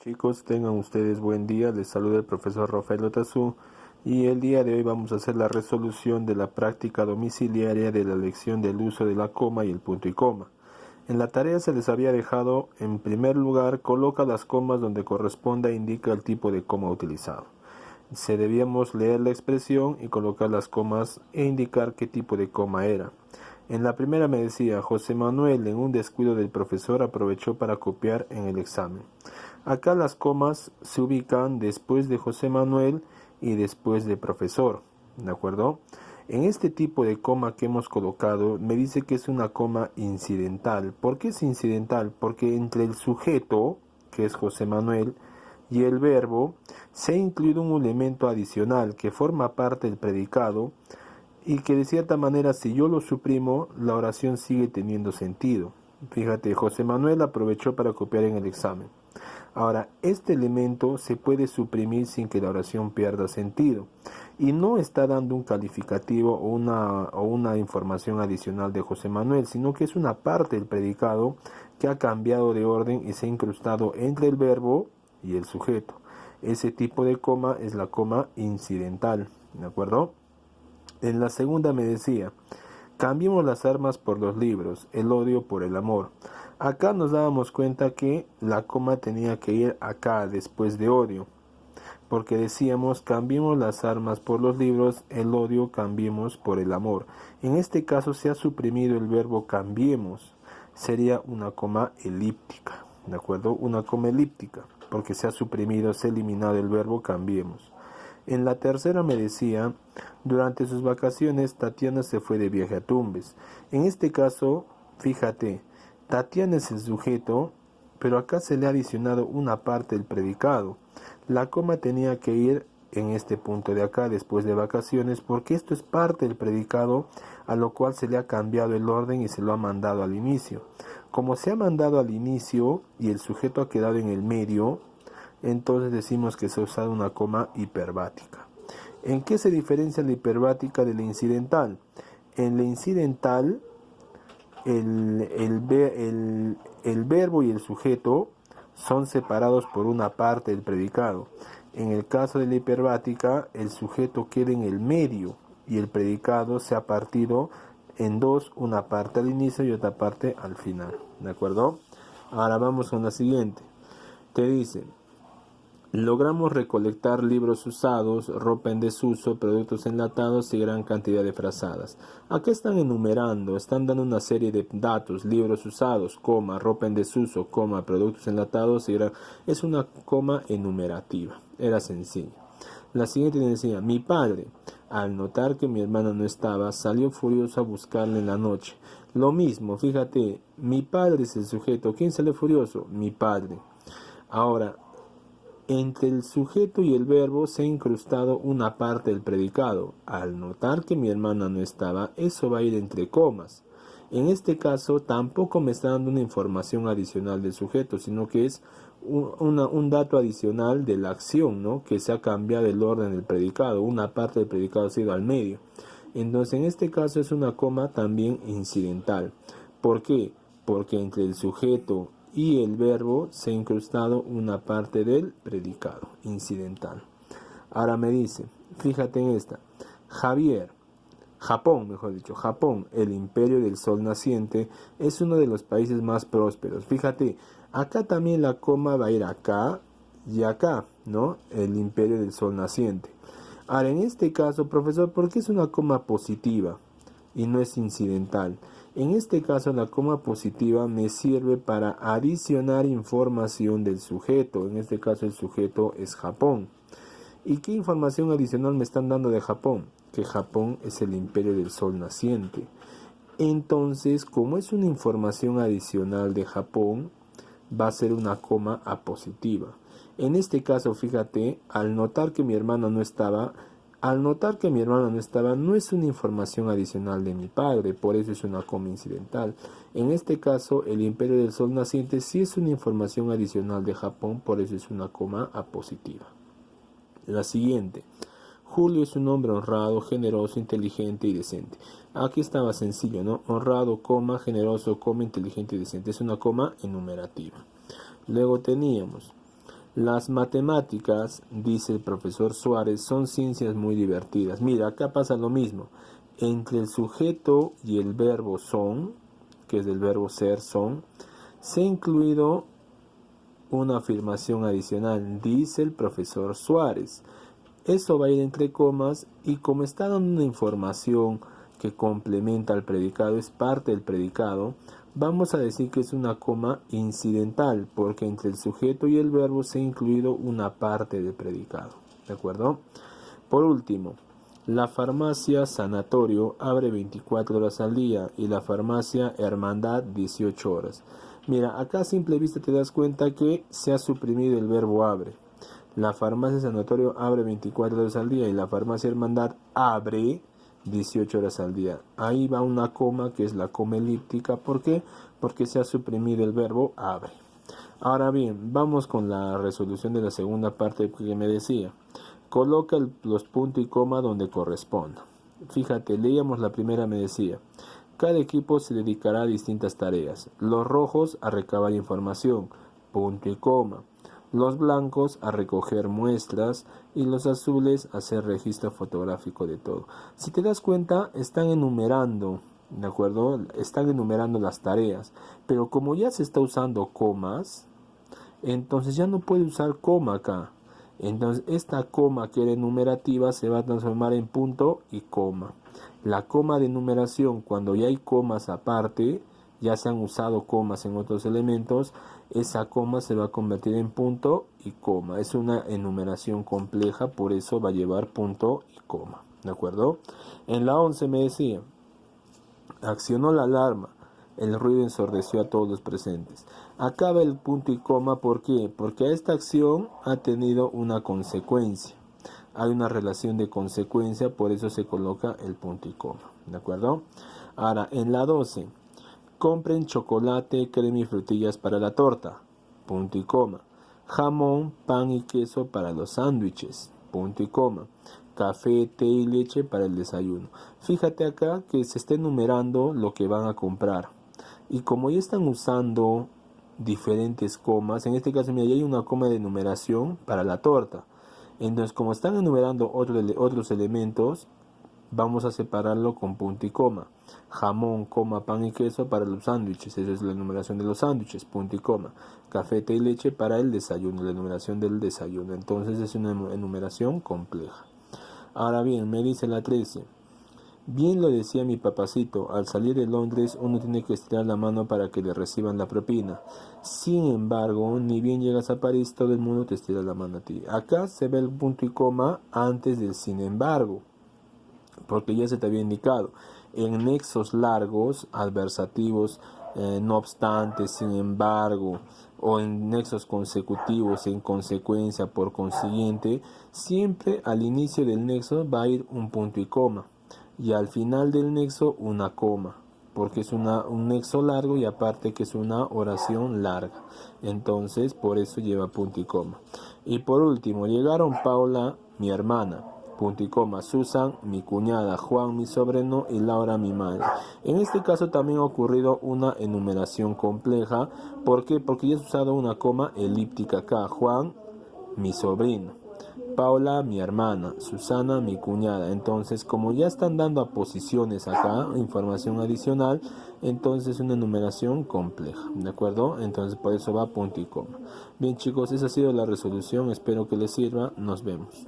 Chicos, tengan ustedes buen día. Les saluda el profesor Rafael Otazú y el día de hoy vamos a hacer la resolución de la práctica domiciliaria de la lección del uso de la coma y el punto y coma. En la tarea se les había dejado, en primer lugar, coloca las comas donde corresponda e indica el tipo de coma utilizado. Se debíamos leer la expresión y colocar las comas e indicar qué tipo de coma era. En la primera me decía, José Manuel, en un descuido del profesor, aprovechó para copiar en el examen. Acá las comas se ubican después de José Manuel y después de profesor, ¿de acuerdo? En este tipo de coma que hemos colocado, me dice que es una coma incidental. ¿Por qué es incidental? Porque entre el sujeto, que es José Manuel, y el verbo, se ha incluido un elemento adicional que forma parte del predicado y que de cierta manera, si yo lo suprimo, la oración sigue teniendo sentido. Fíjate, José Manuel aprovechó para copiar en el examen. Ahora, este elemento se puede suprimir sin que la oración pierda sentido y no está dando un calificativo o una información adicional de José Manuel, sino que es una parte del predicado que ha cambiado de orden y se ha incrustado entre el verbo y el sujeto. Ese tipo de coma es la coma incidental, ¿de acuerdo? En la segunda me decía, cambiemos las armas por los libros, el odio por el amor. Acá nos dábamos cuenta que la coma tenía que ir acá después de odio, porque decíamos cambiemos las armas por los libros, el odio cambiemos por el amor. En este caso se ha suprimido el verbo cambiemos, sería una coma elíptica, ¿de acuerdo? Una coma elíptica, porque se ha suprimido, se ha eliminado el verbo cambiemos. En la tercera me decía, durante sus vacaciones Tatiana se fue de viaje a Tumbes. En este caso, fíjate, Tatiana es el sujeto, pero acá se le ha adicionado una parte del predicado. La coma tenía que ir en este punto de acá, después de vacaciones, porque esto es parte del predicado, a lo cual se le ha cambiado el orden y se lo ha mandado al inicio. Como se ha mandado al inicio y el sujeto ha quedado en el medio, entonces decimos que se ha usado una coma hiperbática. ¿En qué se diferencia la hiperbática de la incidental? En la incidental, el verbo y el sujeto son separados por una parte del predicado. En el caso de la hiperbática, el sujeto queda en el medio y el predicado se ha partido en dos, una parte al inicio y otra parte al final. ¿De acuerdo? Ahora vamos con la siguiente. Te dice, logramos recolectar libros usados, ropa en desuso, productos enlatados y gran cantidad de frazadas. Acá están enumerando, están dando una serie de datos, libros usados, coma, ropa en desuso, coma, productos enlatados y gran... Es una coma enumerativa, era sencillo. La siguiente decía, mi padre, al notar que mi hermana no estaba, salió furioso a buscarla en la noche. Lo mismo, fíjate, mi padre es el sujeto. ¿Quién salió furioso? Mi padre. Ahora, entre el sujeto y el verbo se ha incrustado una parte del predicado. Al notar que mi hermana no estaba, eso va a ir entre comas. En este caso tampoco me está dando una información adicional del sujeto, sino que es un dato adicional de la acción, ¿no? Que se ha cambiado el orden del predicado. Una parte del predicado ha ido al medio. Entonces en este caso es una coma también incidental. ¿Por qué? Porque entre el sujeto y el verbo se ha incrustado una parte del predicado incidental. Ahora me dice, fíjate en esta, Japón, el imperio del sol naciente, es uno de los países más prósperos. Fíjate, acá también la coma va a ir acá y acá, ¿no? El imperio del sol naciente. Ahora, en este caso, profesor, ¿por qué es una coma positiva y no es incidental? En este caso, la coma positiva me sirve para adicionar información del sujeto. En este caso, el sujeto es Japón. ¿Y qué información adicional me están dando de Japón? Que Japón es el imperio del sol naciente. Entonces, como es una información adicional de Japón, va a ser una coma apositiva. En este caso, fíjate, al notar que mi hermano no estaba, no es una información adicional de mi padre, por eso es una coma incidental. En este caso, el imperio del sol naciente sí es una información adicional de Japón, por eso es una coma apositiva. La siguiente. Julio es un hombre honrado, generoso, inteligente y decente. Aquí estaba sencillo, ¿no? Honrado, coma, generoso, coma, inteligente y decente. Es una coma enumerativa. Luego teníamos, Las matemáticas, dice el profesor Suárez, son ciencias muy divertidas. Mira, acá pasa lo mismo. Entre el sujeto y el verbo son, que es del verbo ser, son, se ha incluido una afirmación adicional, dice el profesor Suárez. Eso va a ir entre comas y como está dando una información que complementa al predicado, es parte del predicado, vamos a decir que es una coma incidental, porque entre el sujeto y el verbo se ha incluido una parte del predicado. ¿De acuerdo? Por último, la farmacia Sanatorio abre 24 horas al día y la farmacia Hermandad 18 horas. Mira, acá a simple vista te das cuenta que se ha suprimido el verbo abre. La farmacia Sanatorio abre 24 horas al día y la farmacia Hermandad abre 18 horas al día. Ahí va una coma que es la coma elíptica. ¿Por qué? Porque se ha suprimido el verbo abre. Ahora bien, vamos con la resolución de la segunda parte que me decía. Coloca los puntos y coma donde corresponda. Fíjate, leíamos la primera, me decía. Cada equipo se dedicará a distintas tareas. Los rojos a recabar información, punto y coma. Los blancos a recoger muestras y los azules a hacer registro fotográfico de todo. Si te das cuenta, están enumerando, ¿de acuerdo? Están enumerando las tareas, pero como ya se está usando comas, entonces ya no puede usar coma acá. Entonces esta coma que era enumerativa se va a transformar en punto y coma. La coma de enumeración, cuando ya hay comas aparte, ya se han usado comas en otros elementos, esa coma se va a convertir en punto y coma. Es una enumeración compleja, por eso va a llevar punto y coma. ¿De acuerdo? En la 11 me decía, accionó la alarma. El ruido ensordeció a todos los presentes. Acaba el punto y coma, ¿por qué? Porque esta acción ha tenido una consecuencia. Hay una relación de consecuencia, por eso se coloca el punto y coma. ¿De acuerdo? Ahora, en la 12, compren chocolate, crema y frutillas para la torta. Punto y coma. Jamón, pan y queso para los sándwiches. Punto y coma. Café, té y leche para el desayuno. Fíjate acá que se está enumerando lo que van a comprar. Y como ya están usando diferentes comas, en este caso mira, ya hay una coma de enumeración para la torta. Entonces, como están enumerando otros elementos, vamos a separarlo con punto y coma. Jamón, coma, pan y queso para los sándwiches. Esa es la enumeración de los sándwiches, punto y coma. Café, té y leche para el desayuno, la enumeración del desayuno. Entonces es una enumeración compleja. Ahora bien, me dice la 13. Bien lo decía mi papacito, al salir de Londres uno tiene que estirar la mano para que le reciban la propina. Sin embargo, ni bien llegas a París, todo el mundo te estira la mano a ti. Acá se ve el punto y coma antes del sin embargo, porque ya se te había indicado. En nexos largos, adversativos, no obstante, sin embargo, o en nexos consecutivos, en consecuencia, por consiguiente, siempre al inicio del nexo va a ir un punto y coma. Y al final del nexo una coma, porque es un nexo largo y aparte que es una oración larga. Entonces, por eso lleva punto y coma. Y por último, llegaron Paula, mi hermana, punto y coma, Susan, mi cuñada, Juan, mi sobrino y Laura, mi madre. En este caso también ha ocurrido una enumeración compleja. ¿Por qué? Porque ya has usado una coma elíptica acá. Juan, mi sobrino. Paula, mi hermana, Susana, mi cuñada. Entonces, como ya están dando a posiciones acá, información adicional, entonces una enumeración compleja, ¿de acuerdo? Entonces, por eso va punto y coma. Bien, chicos, esa ha sido la resolución. Espero que les sirva. Nos vemos.